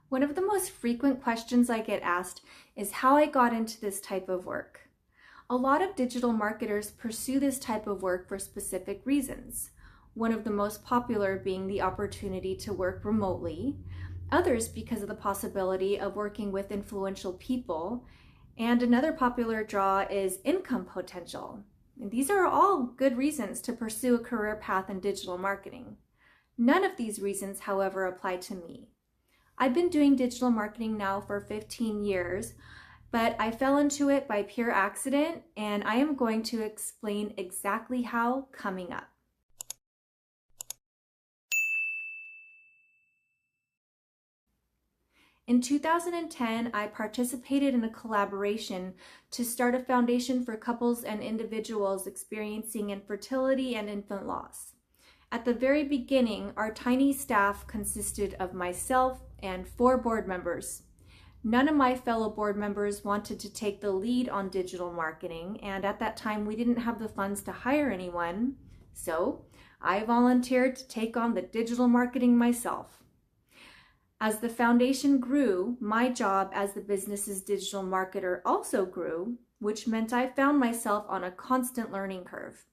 One of the most frequent questions I get asked is how I got into this type of work. A lot of digital marketers pursue this type of work for specific reasons. One of the most popular being the opportunity to work remotely, others because of the possibility of working with influential people, and another popular draw is income potential. And these are all good reasons to pursue a career path in digital marketing. None of these reasons, however, apply to me. I've been doing digital marketing now for 15 years, but I fell into it by pure accident, and I am going to explain exactly how coming up. In 2010, I participated in a collaboration to start a foundation for couples and individuals experiencing infertility and infant loss. At the very beginning, our tiny staff consisted of myself and 4 board members. None of my fellow board members wanted to take the lead on digital marketing, and at that time we didn't have the funds to hire anyone, so I volunteered to take on the digital marketing myself. As the foundation grew, my job as the business's digital marketer also grew, which meant I found myself on a constant learning curve.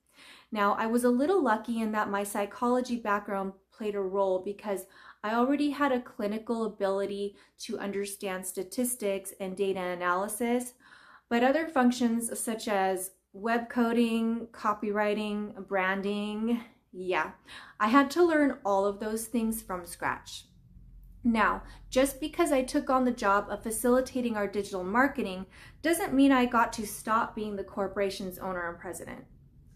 Now, I was a little lucky in that my psychology background played a role because I already had a clinical ability to understand statistics and data analysis, but other functions such as web coding, copywriting, branding, I had to learn all of those things from scratch. Now, just because I took on the job of facilitating our digital marketing doesn't mean I got to stop being the corporation's owner and president.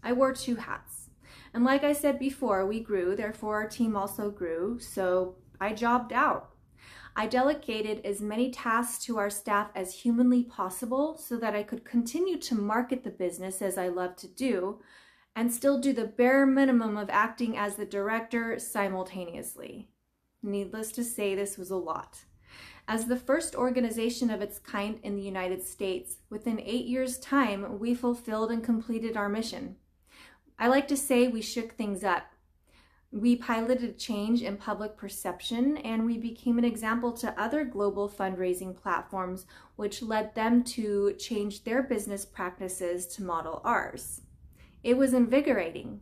I wore 2 hats. And like I said before, we grew, therefore our team also grew, so I jobbed out. I delegated as many tasks to our staff as humanly possible so that I could continue to market the business as I love to do and still do the bare minimum of acting as the director simultaneously. Needless to say, this was a lot. As the first organization of its kind in the United States, within 8 years' time, we fulfilled and completed our mission. I like to say we shook things up. We piloted change in public perception, and we became an example to other global fundraising platforms, which led them to change their business practices to model ours. It was invigorating,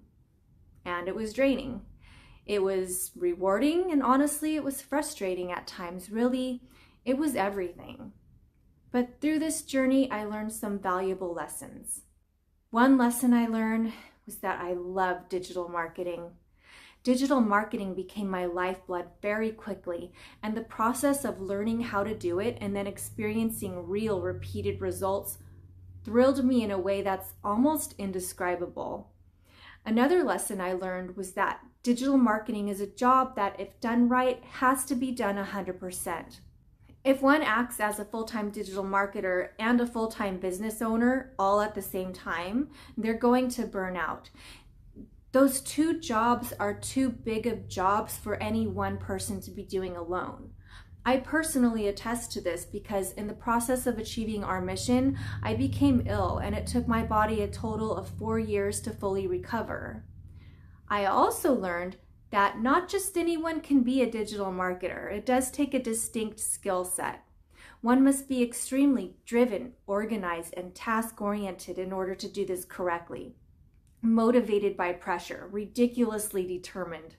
and it was draining. It was rewarding, and honestly, it was frustrating at times. Really, it was everything. But through this journey, I learned some valuable lessons. One lesson I learned was that I love digital marketing. Digital marketing became my lifeblood very quickly, and the process of learning how to do it and then experiencing real repeated results thrilled me in a way that's almost indescribable. Another lesson I learned was that digital marketing is a job that, if done right, has to be done 100%. If one acts as a full-time digital marketer and a full-time business owner all at the same time, they're going to burn out. Those 2 jobs are too big of jobs for any one person to be doing alone. I personally attest to this because in the process of achieving our mission, I became ill, and it took my body a total of 4 years to fully recover. I also learned that not just anyone can be a digital marketer. It does take a distinct skill set. One must be extremely driven, organized, and task-oriented in order to do this correctly. Motivated by pressure, ridiculously determined,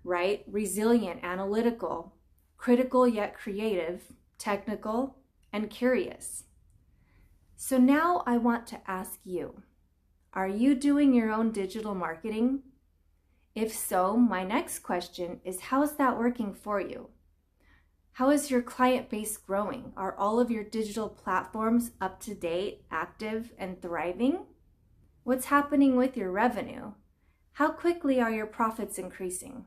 right? Resilient, analytical, critical yet creative, technical, and curious. So now I want to ask you, are you doing your own digital marketing? If so, my next question is, how is that working for you? How is your client base growing? Are all of your digital platforms up to date, active, and thriving? What's happening with your revenue? How quickly are your profits increasing?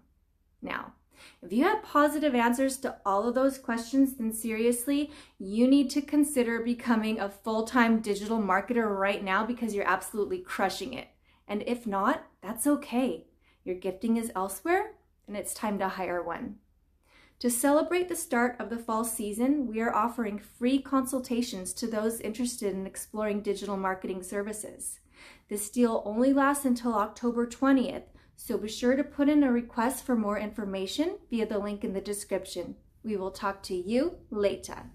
Now, if you have positive answers to all of those questions, then seriously, you need to consider becoming a full-time digital marketer right now because you're absolutely crushing it. And if not, that's okay. Your gifting is elsewhere, and it's time to hire one. To celebrate the start of the fall season, we are offering free consultations to those interested in exploring digital marketing services. This deal only lasts until October 20th, so be sure to put in a request for more information via the link in the description. We will talk to you later.